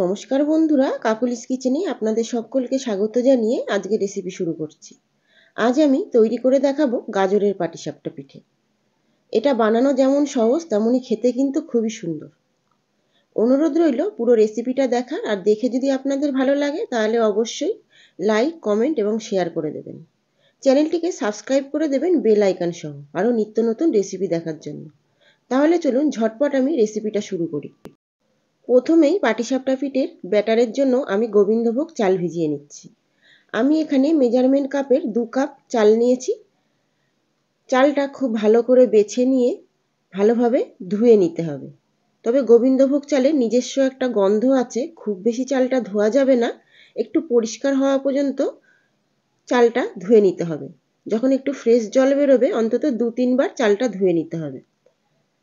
নমস্কার বন্ধুরা, কাকুলিস কিচেনে আপনাদের সকলকে স্বাগত জানিয়ে আজকে রেসিপি শুরু করছি। আজ আমি তৈরি করে দেখাবো গাজরের পাটিসাপটা পিঠে। এটা বানানো যেমন সহজ তেমনই খেতে কিন্তু খুবই সুন্দর। অনুরোধ রইল পুরো রেসিপিটা দেখার, আর দেখে যদি আপনাদের ভালো লাগে তাহলে অবশ্যই লাইক, কমেন্ট এবং শেয়ার করে দেবেন। চ্যানেলটিকে সাবস্ক্রাইব করে দেবেন বেল আইকন সহ আরও নিত্য নতুন রেসিপি দেখার জন্য। তাহলে চলুন ঝটপট আমি রেসিপিটা শুরু করি। প্রথমেই পাটিসাপটা পিঠের ব্যাটারের জন্য আমি গোবিন্দভোগ চাল ভিজিয়ে নিচ্ছি। আমি এখানে মেজারমেন্ট কাপের 2 কাপ চাল নিয়েছি। চালটা খুব ভালো করে বেছে নিয়ে ভালোভাবে ধুয়ে নিতে হবে। তবে গোবিন্দভোগ চালের নিজস্ব একটা গন্ধ আছে, খুব বেশি চালটা ধোয়া যাবে না, একটু পরিষ্কার হওয়া পর্যন্ত চালটা ধুয়ে নিতে হবে। যখন একটু ফ্রেশ জল বেরোবে অন্তত 2-3 বার চালটা ধুয়ে নিতে হবে।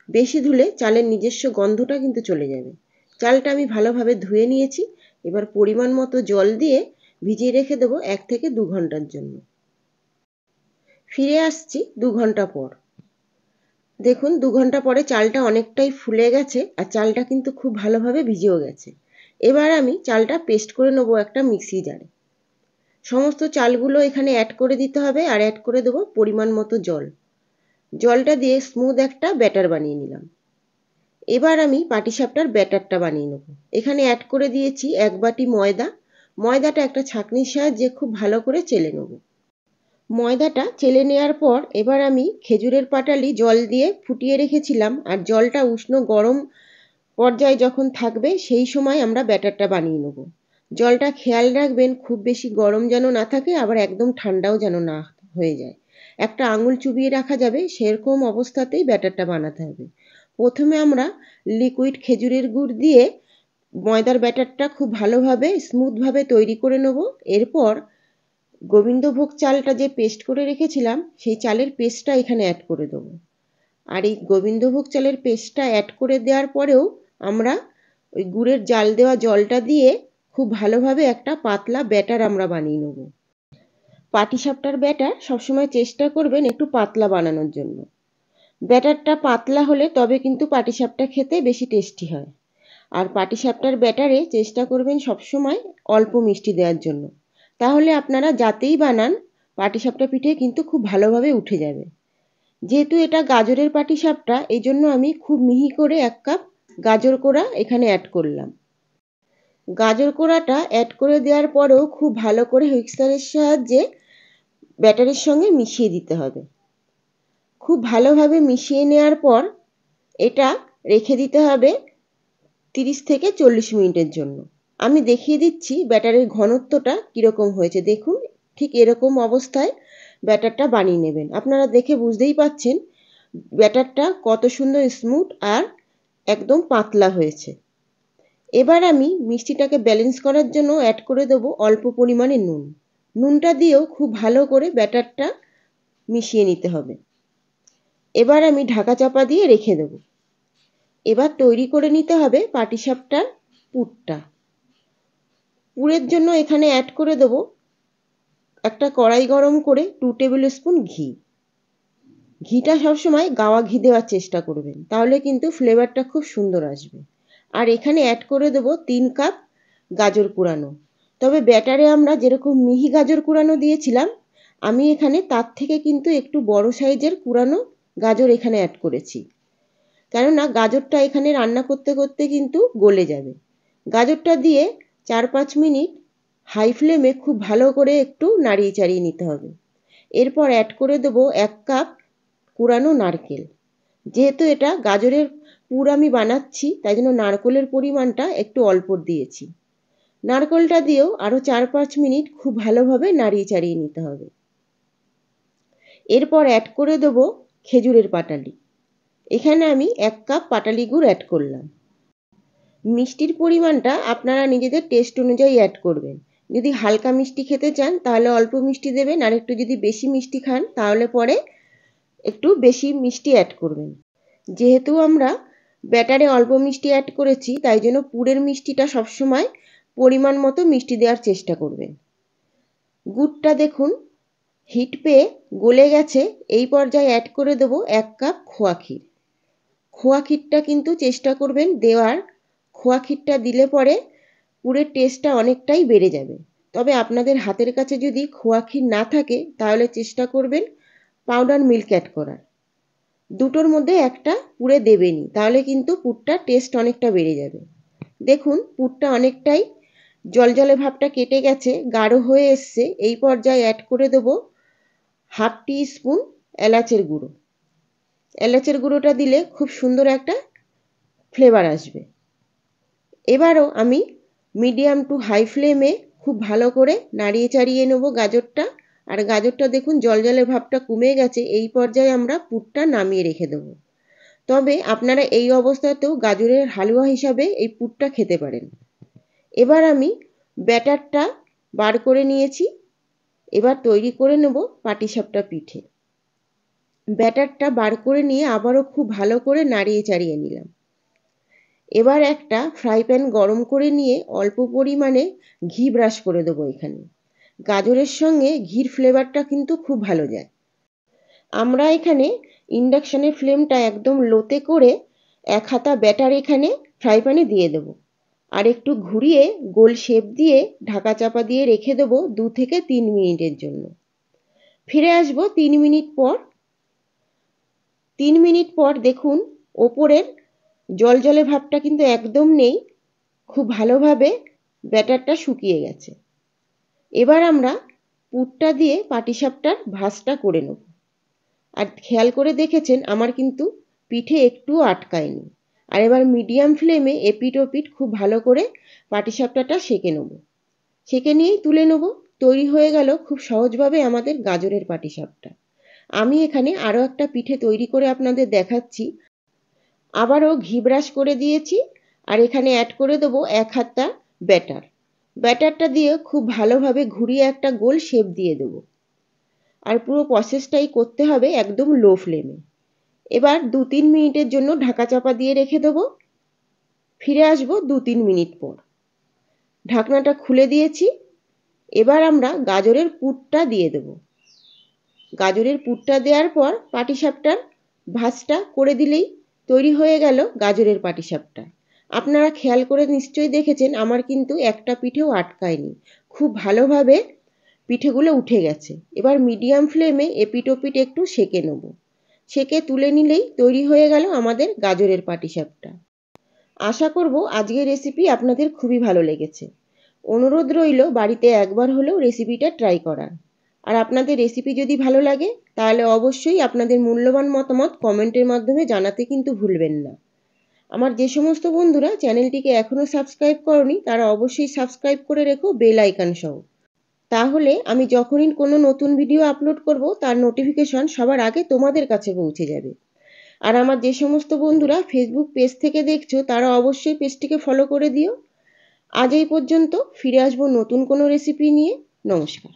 বেশি ধুলে চালের নিজস্ব গন্ধটা কিন্তু চলে যাবে। চালটা আমি ভালোভাবে ধুয়ে নিয়েছি। এবার পরিমাণ মতো জল দিয়ে ভিজিয়ে রেখে দেবো 1 থেকে 2 ঘন্টার জন্য। ফিরে আসছি 2 ঘন্টা পর। দেখুন 2 ঘন্টা পরে চালটা অনেকটাই ফুলে গেছে, আর চালটা কিন্তু খুব ভালোভাবে ভিজেও গেছে। এবার আমি চালটা পেস্ট করে নেবো একটা মিক্সি জারে। সমস্ত চালগুলো এখানে অ্যাড করে দিতে হবে, আর অ্যাড করে দেবো পরিমাণ মতো জল। জলটা দিয়ে স্মুথ একটা ব্যাটার বানিয়ে নিলাম। এবার আমি পাটিসাপটার ব্যাটারটা বানিয়ে নেব। এখানে অ্যাড করে দিয়েছি 1 বাটি ময়দা। ময়দাটা একটা ছাঁকনির সাহায্যে খুব ভালো করে চেলে নেব। ময়দাটা চেলে নেওয়ার পর এবার আমি খেজুরের পাটালি জল দিয়ে ফুটিয়ে রেখেছিলাম, আর জলটা উষ্ণ গরম পর্যায়ে যখন থাকবে সেই সময় আমরা ব্যাটারটা বানিয়ে নেব। জলটা খেয়াল রাখবেন খুব বেশি গরম যেন না থাকে, আবার একদম ঠান্ডাও যেন না হয়ে যায়। একটা আঙুল চুবিয়ে রাখা যাবে সেরকম অবস্থাতেই ব্যাটারটা বানাতে হবে। প্রথমে আমরা লিকুইড খেজুরের গুড় দিয়ে ময়দার ব্যাটারটা খুব ভালোভাবে স্মুথভাবে তৈরি করে নেব। এরপর গোবিন্দভোগ চালটা যে পেস্ট করে রেখেছিলাম সেই চালের পেস্টটা এখানে অ্যাড করে দেবো। আর এই গোবিন্দভোগ চালের পেস্টটা অ্যাড করে দেওয়ার পরেও আমরা ওই গুড়ের জাল দেওয়া জলটা দিয়ে খুব ভালোভাবে একটা পাতলা ব্যাটার আমরা বানিয়ে নেব। পাটিসাপটার ব্যাটার সবসময় চেষ্টা করবেন একটু পাতলা বানানোর জন্য। ব্যাটারটা পাতলা হলে তবে কিন্তু পাটিসাপটা খেতে বেশি টেস্টি হয়। আর পাটিসাপটার ব্যাটারে চেষ্টা করবেন সবসময় অল্প মিষ্টি দেওয়ার জন্য। তাহলে আপনারা যাতেই বানান পাটিসাপটা পিঠে কিন্তু খুব ভালোভাবে উঠে যাবে। যেহেতু এটা গাজরের পাটিসাপটা, এই জন্য আমি খুব মিহি করে 1 কাপ গাজর কোড়া এখানে অ্যাড করলাম। গাজর কোড়াটা অ্যাড করে দেওয়ার পরেও খুব ভালো করে হুইস্কারের সাহায্যে ব্যাটারের সঙ্গে মিশিয়ে দিতে হবে। খুব ভালোভাবে মিশিয়ে নেওয়ার পর এটা রেখে দিতে হবে 30 থেকে 40 মিনিটের জন্য। আমি দেখিয়ে দিচ্ছি ব্যাটারের ঘনত্বটা কীরকম হয়েছে। দেখুন ঠিক এরকম অবস্থায় ব্যাটারটা বানিয়ে নেবেন। আপনারা দেখে বুঝতেই পাচ্ছেন ব্যাটারটা কত সুন্দর স্মুথ আর একদম পাতলা হয়েছে। এবার আমি মিষ্টিটাকে ব্যালেন্স করার জন্য অ্যাড করে দেবো অল্প পরিমাণে নুন। নুনটা দিয়েও খুব ভালো করে ব্যাটারটা মিশিয়ে নিতে হবে। এবার আমি ঢাকা চাপা দিয়ে রেখে দেবো। এবার তৈরি করে নিতে হবে পাটিসাপটার পুরটা। পুরের জন্য এখানে অ্যাড করে দেবো একটা কড়াই গরম করে 2 টেবিল স্পুন ঘি। ঘিটা সবসময় গাওয়া ঘি দেওয়ার চেষ্টা করবেন, তাহলে কিন্তু ফ্লেভারটা খুব সুন্দর আসবে। আর এখানে অ্যাড করে দেবো 3 কাপ গাজর কুড়ানো। তবে ব্যাটারে আমরা যেরকম মিহি গাজর কুড়ানো দিয়েছিলাম, আমি এখানে তার থেকে কিন্তু একটু বড় সাইজের কুড়ানো গাজর এখানে অ্যাড করেছি। কেননা গাজরটা এখানে রান্না করতে করতে কিন্তু গলে যাবে। গাজরটা দিয়ে 4-5 মিনিট হাই ফ্লেমে খুব ভালো করে একটু নাড়িয়ে চাড়িয়ে নিতে হবে। এরপর অ্যাড করে দেবো 1 কাপ কুড়ানো নারকেল। যেহেতু এটা গাজরের পুর আমি বানাচ্ছি, তাই জন্য নারকেলের পরিমাণটা একটু অল্প দিয়েছি। নারকেলটা দিয়েও আরও 4-5 মিনিট খুব ভালোভাবে নাড়িয়ে চাড়িয়ে নিতে হবে। এরপর অ্যাড করে দেবো খেজুরের পাটালি। এখানে আমি 1 কাপ পাটালি গুড় অ্যাড করলাম। মিষ্টির পরিমাণটা আপনারা নিজেদের টেস্ট অনুযায়ী অ্যাড করবেন। যদি হালকা মিষ্টি খেতে চান তাহলে অল্প মিষ্টি দেবেন, আর একটু যদি বেশি মিষ্টি খান তাহলে পরে একটু বেশি মিষ্টি অ্যাড করবেন। যেহেতু আমরা ব্যাটারে অল্প মিষ্টি অ্যাড করেছি, তাই জন্য পুরের মিষ্টিটা সবসময় পরিমাণ মতো মিষ্টি দেওয়ার চেষ্টা করবেন। গুড়টা দেখুন হিট পেয়ে গলে গেছে। এই পর্যায়ে অ্যাড করে দেবো 1 কাপ খোয়া ক্ষীর। খোয়া ক্ষীরটা কিন্তু চেষ্টা করবেন দেওয়ার। খোয়া ক্ষীরটা দিলে পরে পুরের টেস্টটা অনেকটাই বেড়ে যাবে। তবে আপনাদের হাতের কাছে যদি খোয়া ক্ষীর না থাকে তাহলে চেষ্টা করবেন পাউডার মিল্ক অ্যাড করার। দুটোর মধ্যে একটা পুরে দেবেনই, তাহলে কিন্তু পুরটার টেস্ট অনেকটা বেড়ে যাবে। দেখুন পুরটা অনেকটাই জলজলে ভাবটা কেটে গেছে, গাঢ় হয়ে এসছে। এই পর্যায়ে অ্যাড করে দেবো হাফ টিস্পুন এলাচের গুঁড়ো। এলাচের গুঁড়োটা দিলে খুব সুন্দর একটা ফ্লেভার আসবে। এবারও আমি মিডিয়াম টু হাই ফ্লেমে খুব ভালো করে নাড়িয়ে চাড়িয়ে নেবো গাজরটা। আর গাজরটা দেখুন জলজলে ভাবটা কমে গেছে। এই পর্যায়ে আমরা পুরটা নামিয়ে রেখে দেবো। তবে আপনারা এই অবস্থাতেও গাজরের হালুয়া হিসাবে এই পুরটা খেতে পারেন। এবার আমি ব্যাটারটা বার করে নিয়েছি। এবার তৈরি করে নেব পাটিসাপটা পিঠে। ব্যাটারটা বার করে নিয়ে আবারও খুব ভালো করে নাড়িয়ে চাড়িয়ে নিলাম। এবার একটা ফ্রাই প্যান গরম করে নিয়ে অল্প পরিমাণে ঘি ব্রাশ করে দেবো এখানে। গাজরের সঙ্গে ঘির ফ্লেভারটা কিন্তু খুব ভালো যায়। আমরা এখানে ইন্ডাকশানের ফ্লেমটা একদম লোতে করে এক হাতা ব্যাটার এখানে ফ্রাই প্যানে দিয়ে দেবো। আর একটু ঘুরিয়ে গোল শেপ দিয়ে ঢাকা চাপা দিয়ে রেখে দেবো 2 থেকে 3 মিনিটের জন্য। ফিরে আসবো 3 মিনিট পর। 3 মিনিট পর দেখুন ওপরের জলজলে ভাবটা কিন্তু একদম নেই, খুব ভালোভাবে ব্যাটারটা শুকিয়ে গেছে। এবার আমরা পুরটা দিয়ে পাটিসাপটার ভাঁজটা করে নেব। আর খেয়াল করে দেখেছেন আমার কিন্তু পিঠে একটুও আটকায়নি। আর এবার মিডিয়াম ফ্লেমে এপিট ওপিট খুব ভালো করে পাটিসাপটাটা সেঁকে নেব। সেঁকে নিয়েই তুলে নেব। তৈরি হয়ে গেল খুব সহজভাবে আমাদের গাজরের পাটিসাপটা। আমি এখানে আরও একটা পিঠে তৈরি করে আপনাদের দেখাচ্ছি। আবারও ঘি ব্রাশ করে দিয়েছি। আর এখানে অ্যাড করে দেবো 1 হাতা ব্যাটার। ব্যাটারটা দিয়ে খুব ভালোভাবে ঘুরিয়ে একটা গোল শেপ দিয়ে দেবো। আর পুরো প্রসেসটাই করতে হবে একদম লো ফ্লেমে। এবার 2-3 মিনিটের জন্য ঢাকা চাপা দিয়ে রেখে দেবো। ফিরে আসবো 2-3 মিনিট পর। ঢাকনাটা খুলে দিয়েছি। এবার আমরা গাজরের পুরটা দিয়ে দেব। গাজরের পুরটা দেওয়ার পর পাটিসাপটার ভাঁজটা করে দিলেই তৈরি হয়ে গেল গাজরের পাটিসাপটা। আপনারা খেয়াল করে নিশ্চয়ই দেখেছেন আমার কিন্তু একটা পিঠেও আটকায়নি, খুব ভালোভাবে পিঠেগুলো উঠে গেছে। এবার মিডিয়াম ফ্লেমে এপিট ওপিট একটু সেঁকে নেব। সেঁকে তুলে নিলেই তৈরি হয়ে গেল আমাদের গাজরের পাটিসাপটা। আশা করব আজকের রেসিপি আপনাদের খুবই ভালো লেগেছে। অনুরোধ রইল বাড়িতে একবার হলেও রেসিপিটা ট্রাই করার। আর আপনাদের রেসিপি যদি ভালো লাগে তাহলে অবশ্যই আপনাদের মূল্যবান মতামত কমেন্টের মাধ্যমে জানাতে কিন্তু ভুলবেন না। আমার যে সমস্ত বন্ধুরা চ্যানেলটিকে এখনও সাবস্ক্রাইব করনি তারা অবশ্যই সাবস্ক্রাইব করে রেখো বেল আইকন সহ। তাহলে আমি যখনই কোনো নতুন ভিডিও আপলোড করব তার নোটিফিকেশন সবার আগে তোমাদের কাছে পৌঁছে যাবে। আর আমার যে সমস্ত বন্ধুরা ফেসবুক পেজ থেকে দেখছো তারা অবশ্যই পেজটিকে ফলো করে দিও। আজ এই পর্যন্ত, ফিরে আসবো নতুন কোনো রেসিপি নিয়ে। নমস্কার।